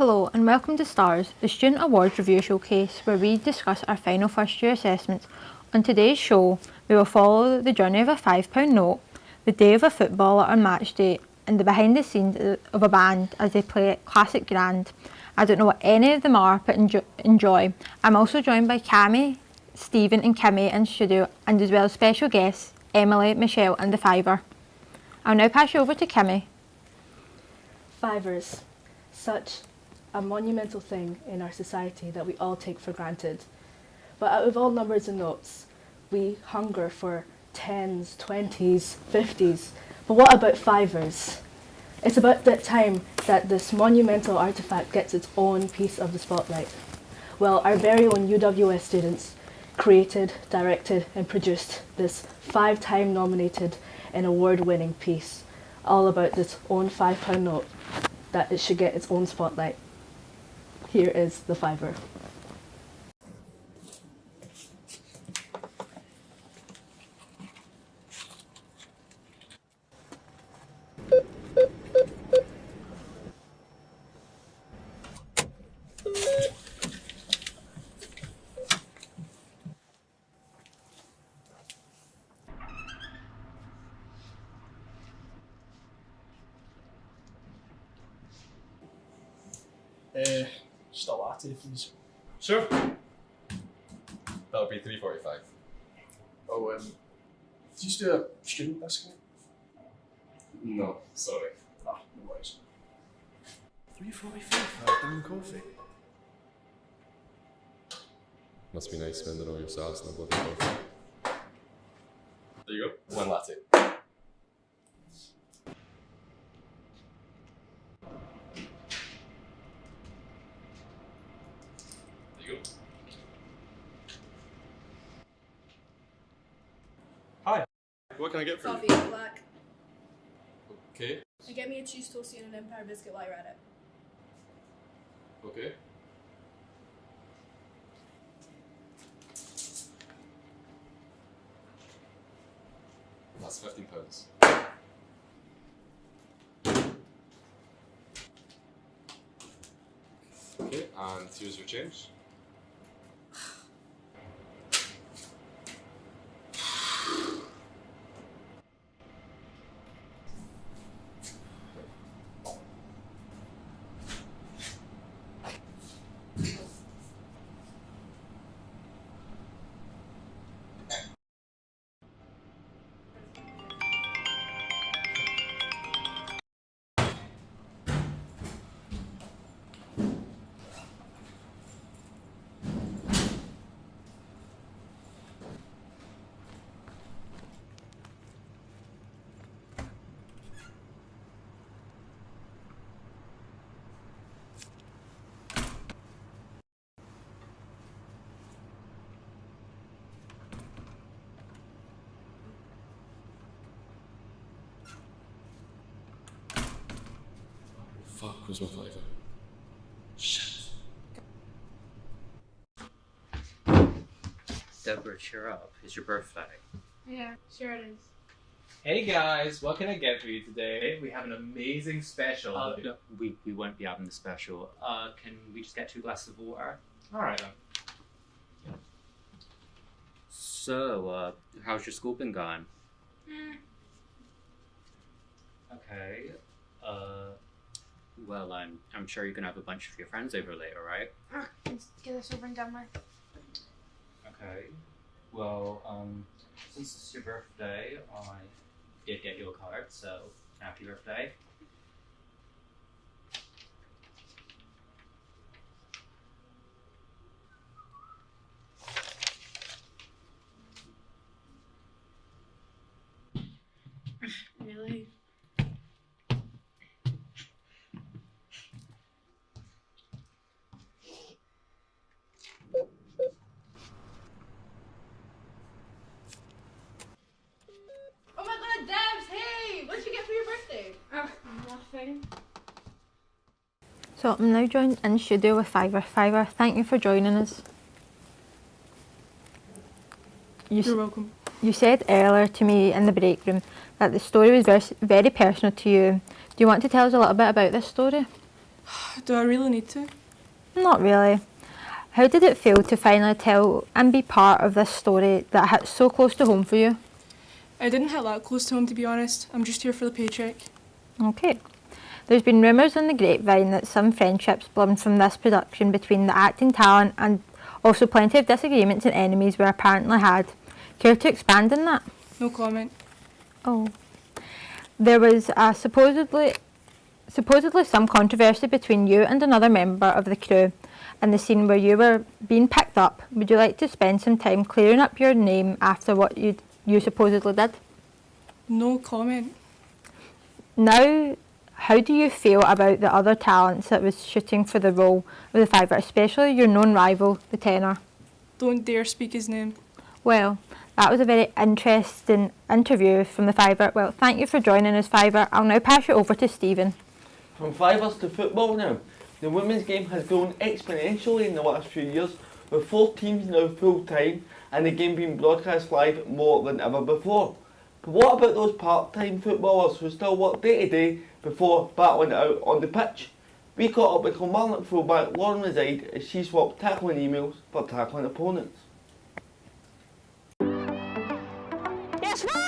Hello and welcome to STARS, the Student Awards Review Showcase, where we discuss our final first year assessments. On today's show, we will follow the journey of a £5 note, the day of a footballer on match day, and the behind the scenes of a band as they play at Classic Grand. I don't know what any of them are, but enjoy. I'm also joined by Cammy, Stephen and Kimmy in studio, and as well as special guests, Emily, Michelle and the Fiver. I'll now pass you over to Kimmy. Fivers. Such a monumental thing in our society that we all take for granted. But out of all numbers and notes, we hunger for 10s, 20s, 50s. But what about fivers? It's about that time that this monumental artifact gets its own piece of the spotlight. Well, our very own UWS students created, directed and produced this 5-time nominated and award-winning piece, all about this own £5 note, that it should get its own spotlight. Here is the Fiver. Just a latte, please. Sure. That'll be $3.45. Oh, do you just do a student discount? No, sorry. Ah, no worries. $3.45 for a damn coffee. Must be nice spending all your sauce on a bloody coffee. There you go. One latte. There you go. Hi. What can I get for Coffee, you? black. Okay. And get me a cheese toastie and an Empire biscuit while you're at it. Okay. That's £15. Okay, and here's your change. Fuck, where's my fiver? Shit. Deborah, cheer up. It's your birthday. Yeah, sure it is. Hey guys, what can I get for you today? We have an amazing special. No, we won't be having the special. Can we just get 2 glasses of water? Alright then. So, how's your school been going? Okay. Well, I'm sure you're gonna have a bunch of your friends over later, right? Let's get this over and done with. Okay. Well, since it's your birthday, I did get you a card, so happy birthday. Really? Oh my god, Debs, hey! What'd you get for your birthday? Nothing. So I'm now joined in studio with Fiver. Fiver, thank you for joining us. You're welcome. You said earlier to me in the break room that the story was very personal to you. Do you want to tell us a little bit about this story? Do I really need to? Not really. How did it feel to finally tell and be part of this story that hit so close to home for you? I didn't hit that close to home, to be honest. I'm just here for the paycheck. Okay. There's been rumours on the grapevine that some friendships bloomed from this production between the acting talent, and also plenty of disagreements and enemies were apparently had. Care to expand on that? No comment. Oh. There was supposedly some controversy between you and another member of the crew in the scene where you were being picked up. Would you like to spend some time clearing up your name after what you supposedly did? No comment. Now, how do you feel about the other talents that was shooting for the role of the Fiver, especially your known rival, the tenor? Don't dare speak his name. Well, that was a very interesting interview from the Fiver. Well, thank you for joining us, Fiver. I'll now pass you over to Stephen. From Fivers to football now. The women's game has grown exponentially in the last few years, with 4 teams now full-time and the game being broadcast live more than ever before. But what about those part-time footballers who still work day to day before battling it out on the pitch? We caught up with Kilmarnock fullback Lauren Reside as she swapped tackling emails for tackling opponents. Yes, no!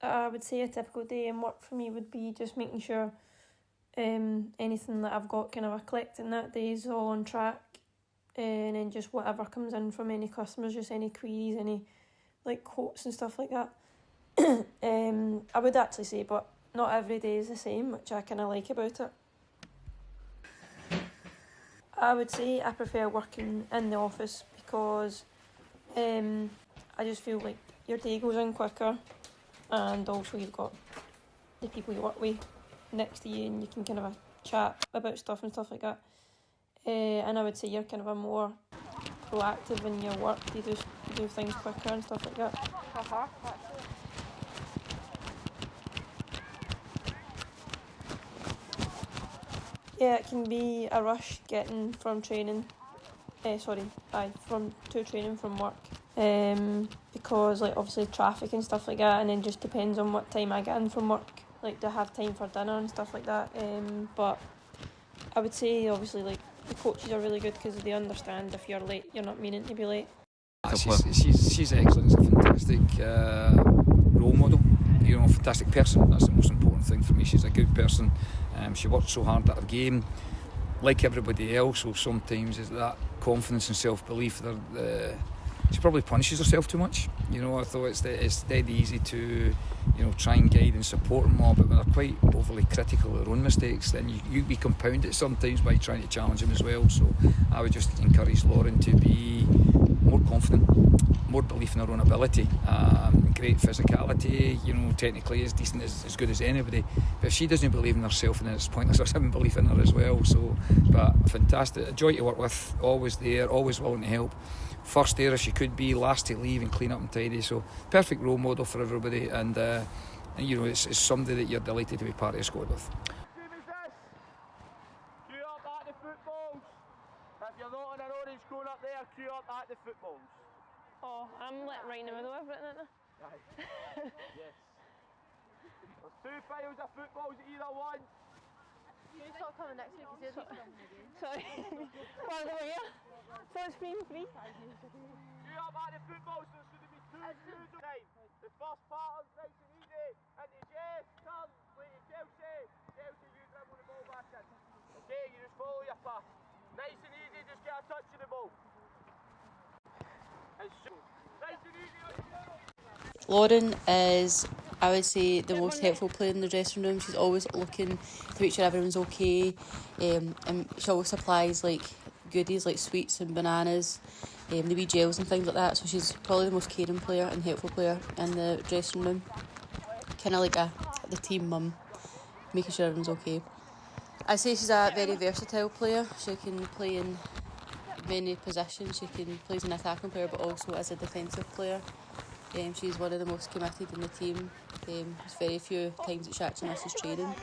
I would say a typical day in work for me would be just making sure anything that I've got kind of collecting that day is all on track, and then just whatever comes in from any customers, just any queries, any like quotes and stuff like that. I would actually say, but not every day is the same, which I kind of like about it. I would say I prefer working in the office because I just feel like your day goes in quicker, and also you've got the people you work with next to you and you can kind of chat about stuff and stuff like that. And I would say you're kind of a more proactive in your work, you do things quicker and stuff like that. Yeah, it can be a rush getting from training, to training from work. Because like obviously traffic and stuff like that, and then just depends on what time I get in from work, like to have time for dinner and stuff like that. But I would say obviously like the coaches are really good because they understand if you're late, you're not meaning to be late. She's excellent. She's a fantastic role model. You know, a fantastic person. That's the most important thing for me. She's a good person. She works so hard at her game, like everybody else. So sometimes it's that confidence and self-belief. She probably punishes herself too much. You know, I thought it's dead easy to, you know, try and guide and support them all, but when they're quite overly critical of their own mistakes, then we compound it sometimes by trying to challenge them as well. So I would just encourage Lauren to be more confident, more belief in her own ability, great physicality, you know, technically as decent, as good as anybody. But if she doesn't believe in herself, then it's pointless us having belief in her as well. So, but fantastic, a joy to work with, always there, always willing to help. First there if she could be, last to leave and clean up and tidy. So perfect role model for everybody, and you know, it's somebody that you're delighted to be part of the squad with. Queue up at the footballs. If you're not on an orange cone up there, queue up at the footballs. Oh, I'm like right in the middle of it, isn't it? Yes. There's 2 files of footballs at either one. You start coming next week because you're coming again. Sorry. What over here? So it's free. Queue up at the footballs, so there's going to be 2 time. The first part is nice and easy. Into Jess, turn, play to Chelsea. Chelsea, you dribble the ball back in. Okay, you just follow your pass. Nice and easy, just get a touch of the ball. Nice and easy. Lauren is I would say the most helpful player in the dressing room. She's always looking to make sure everyone's okay, and she always supplies like goodies like sweets and bananas, the wee gels and things like that. So she's probably the most caring player and helpful player in the dressing room. Kind of like the team mum, making sure everyone's okay. I'd say she's a very versatile player. She can play in many positions. She can play as an attacking player but also as a defensive player. She's one of the most committed in the team. There's very few times that she actually misses training,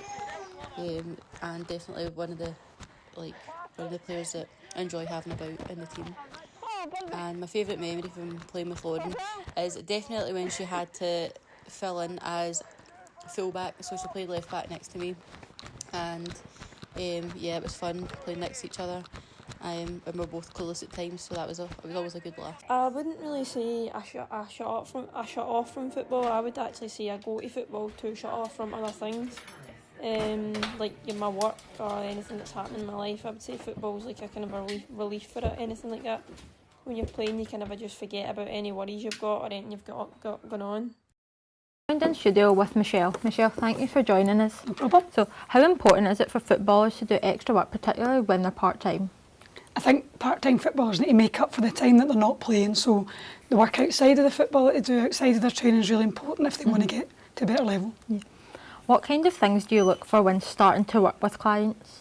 and definitely one of the players that I enjoy having about in the team. And my favourite memory from playing with Lauren is definitely when she had to fill in as fullback, so she played left back next to me, and it was fun playing next to each other. And we're both clueless at times, so it was always a good laugh. I wouldn't really say I shut off from football. I would actually say I go to football to shut off from other things, like my work or anything that's happening in my life. I would say football's like a kind of a relief for it. Anything like that. When you're playing, you kind of just forget about any worries you've got or anything you've got going on. I'm in studio with Michelle. Michelle, thank you for joining us. No problem. So, how important is it for footballers to do extra work, particularly when they're part-time? I think part-time footballers need to make up for the time that they're not playing, so the work outside of the football that they do outside of their training is really important if they want to get to a better level. Yeah. What kind of things do you look for when starting to work with clients?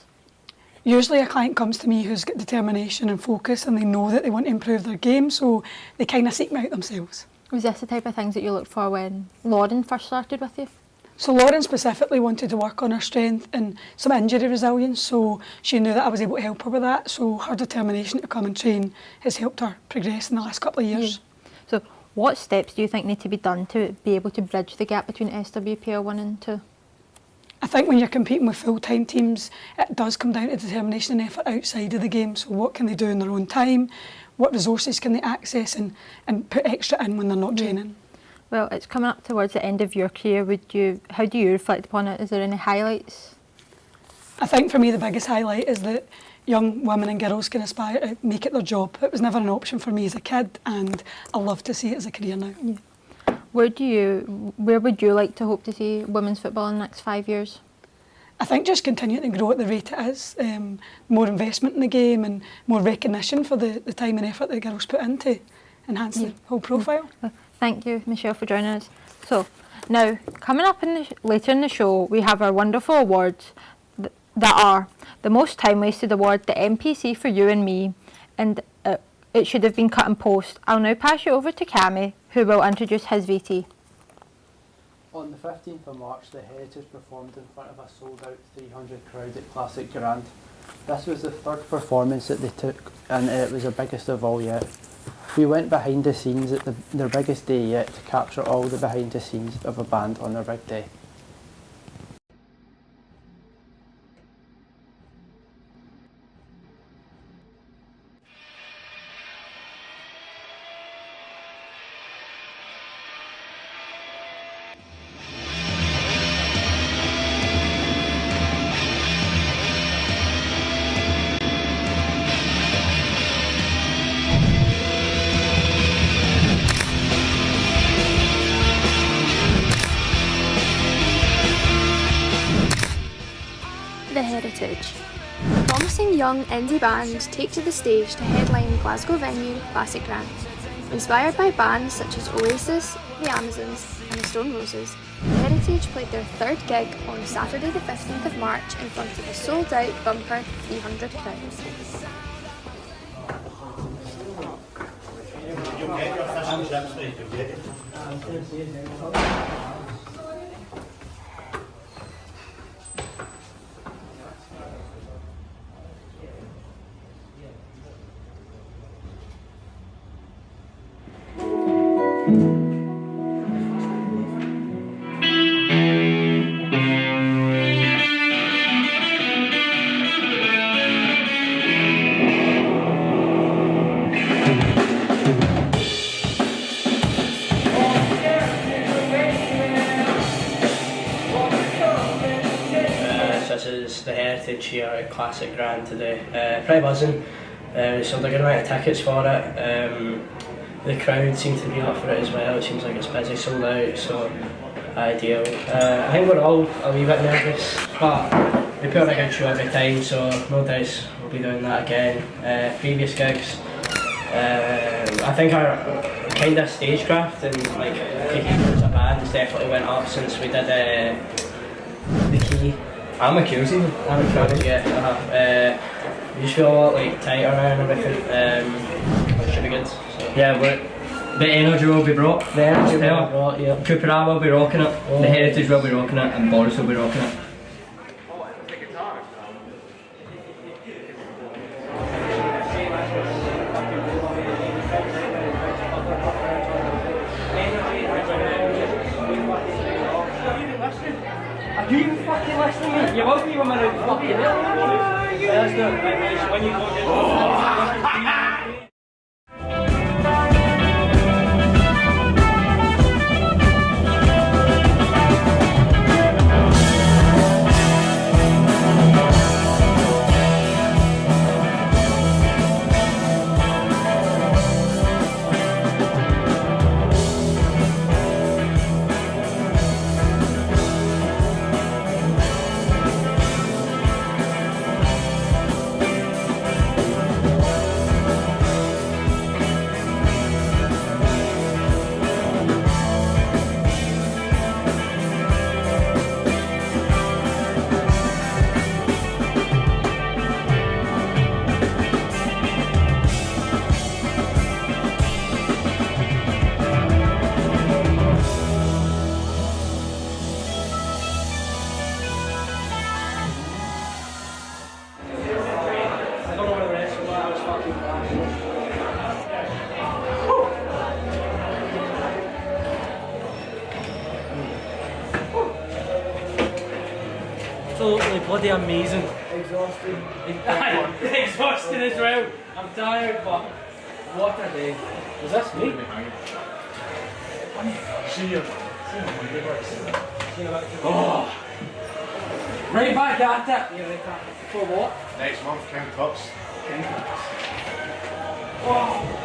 Usually a client comes to me who's got determination and focus and they know that they want to improve their game, so they kind of seek me out themselves. Was this the type of things that you looked for when Lauren first started with you? So Lauren specifically wanted to work on her strength and some injury resilience, so she knew that I was able to help her with that, so her determination to come and train has helped her progress in the last couple of years. Yeah. So what steps do you think need to be done to be able to bridge the gap between SWPL 1 and 2? I think when you're competing with full-time teams, it does come down to determination and effort outside of the game, so what can they do in their own time, what resources can they access and put extra in when they're not training. Well, it's coming up towards the end of your career. How do you reflect upon it? Is there any highlights? I think for me the biggest highlight is that young women and girls can aspire to make it their job. It was never an option for me as a kid, and I love to see it as a career now. Yeah. Where would you like to hope to see women's football in the next 5 years? I think just continuing to grow at the rate it is, more investment in the game and more recognition for the time and effort that girls put into enhance the whole profile. Thank you, Michelle, for joining us. So, now, coming up later in the show, we have our wonderful awards that are the Most Time Wasted Award, the MPC for You and Me, and it should have been cut in post. I'll now pass you over to Cammy, who will introduce his VT. On the 15th of March, the Heritage performed in front of a sold-out 300 crowd at Classic Grand. This was the third performance that they took, and it was the biggest of all yet. We went behind the scenes at their biggest day yet to capture all the behind the scenes of a band on their big day. The Heritage. Promising young indie band take to the stage to headline Glasgow venue Classic Grand. Inspired by bands such as Oasis, the Amazons and the Stone Roses, The Heritage played their third gig on Saturday the 15th of March in front of a sold-out bumper 300 crowd. This is the Heritage here at Classic Grand today. Pretty buzzing. We sold a good amount of tickets for it. The crowd seems to be up for it as well. It seems like it's busy, sold out, so ideal. I think we're all a wee bit nervous, but we put on a good show every time, so no doubts we'll be doing that again. Previous gigs, I think our kind of stagecraft and like taking as a band has definitely went up since we did the Key. I'm a Kills even. I'm a Kills, yeah. We just feel a lot like tighter now and everything. It should be good. So. Yeah, the energy will be brought. The energy will be brought, yeah. Cupera will be rocking it, the Heritage will be rocking it, and Boris will be rocking it. Are you even fucking listening, mate? You won't even when I fucking when you go Absolutely bloody amazing. Exhausting. Exhausting as well. I'm tired, but what a day. Was this me? See you. Oh. Right back at it. For what? Next month, King Cups. Oh.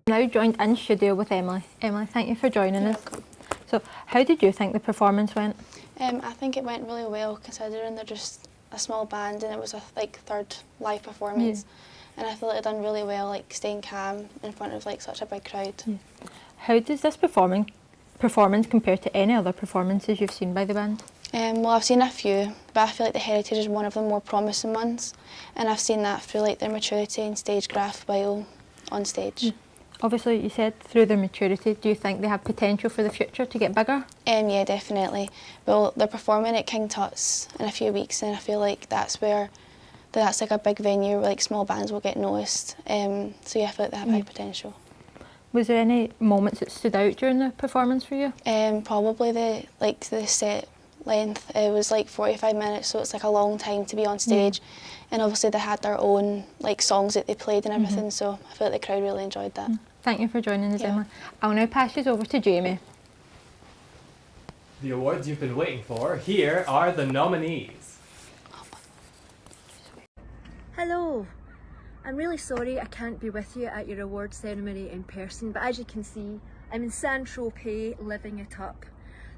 Now joined in studio with Emily. Emily, thank you for joining us. So, how did you think the performance went? I think it went really well, considering they're just a small band and it was a third live performance. And I feel like they've done really well, like staying calm in front of like such a big crowd. How does this performance compare to any other performances you've seen by the band? Well, I've seen a few, but I feel like the Heritage is one of the more promising ones, and I've seen that through like their maturity and stagecraft while on stage. Obviously, you said through their maturity, do you think they have potential for the future to get bigger? Yeah, definitely. Well, they're performing at King Tut's in a few weeks, and I feel like that's like a big venue where like small bands will get noticed. So yeah, I feel like they have big potential. Was there any moments that stood out during the performance for you? Probably the set length. It was like 45 minutes, so it's like a long time to be on stage. And obviously they had their own like songs that they played and everything, so I feel like the crowd really enjoyed that. Thank you for joining us, Emma. I'll now pass you over to Jamie. The awards you've been waiting for, here are the nominees. Hello. I'm really sorry I can't be with you at your award ceremony in person, but as you can see, I'm in Saint-Tropez living it up.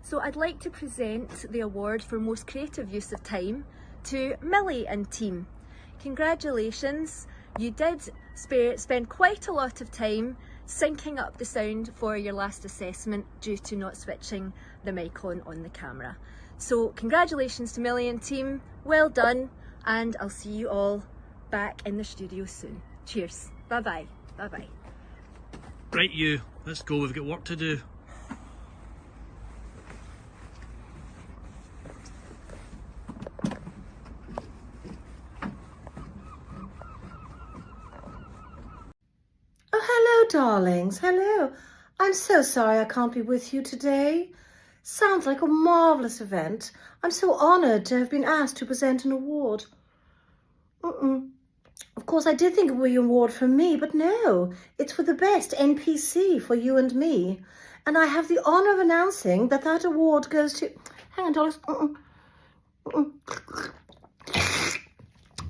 So I'd like to present the award for most creative use of time to Millie and team. Congratulations, you did spend quite a lot of time syncing up the sound for your last assessment due to not switching the mic on the camera. So congratulations to Millie and team, well done, and I'll see you all back in the studio soon. Cheers, bye bye, bye bye. Right you, let's go, we've got work to do. Oh, hello, darlings. Hello. I'm so sorry I can't be with you today. Sounds like a marvellous event. I'm so honoured to have been asked to present an award. Of course, I did think it would be an award for me, but no. It's for the best NPC for you and me. And I have the honour of announcing that that award goes to... Hang on, darlings.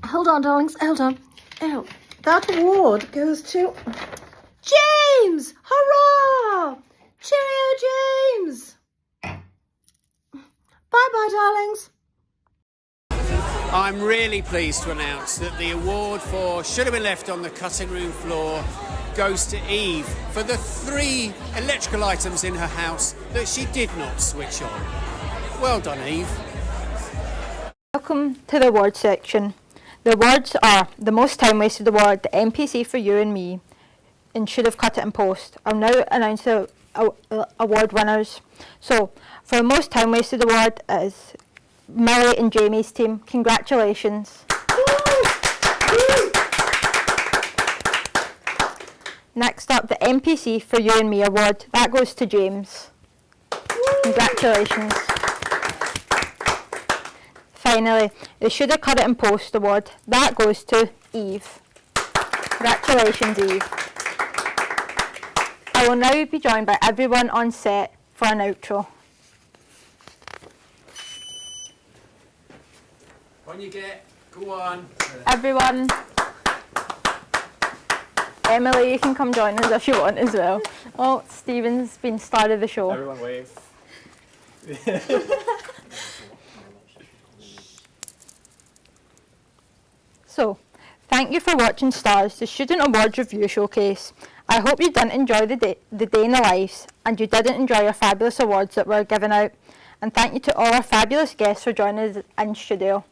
Hold on, darlings, hold on. Oh, that award goes to James! Hurrah! Cheerio, James! Bye-bye, darlings. I'm really pleased to announce that the award for Should Have Been Left on the Cutting Room Floor goes to Eve for the 3 electrical items in her house that she did not switch on. Well done, Eve. Welcome to the award section. The awards are the Most Time Wasted Award, the MPC for You and Me, and Should Have Cut It in Post. I'll now announce the award winners. So, for the Most Time Wasted Award is Millie and Jamie's team. Congratulations. Next up, the MPC for You and Me award. That goes to James. Congratulations. Finally, the Should Have Cut It in Post award. That goes to Eve. Congratulations, Eve. I will now be joined by everyone on set for an outro. On you get. Go on. Everyone. Emily, you can come join us if you want as well. Oh, Stephen's been star of the show. Everyone wave. So, thank you for watching Stars, the Student Awards Review Showcase. I hope you didn't enjoy the day in the lives, and you didn't enjoy our fabulous awards that were given out. And thank you to all our fabulous guests for joining us in studio.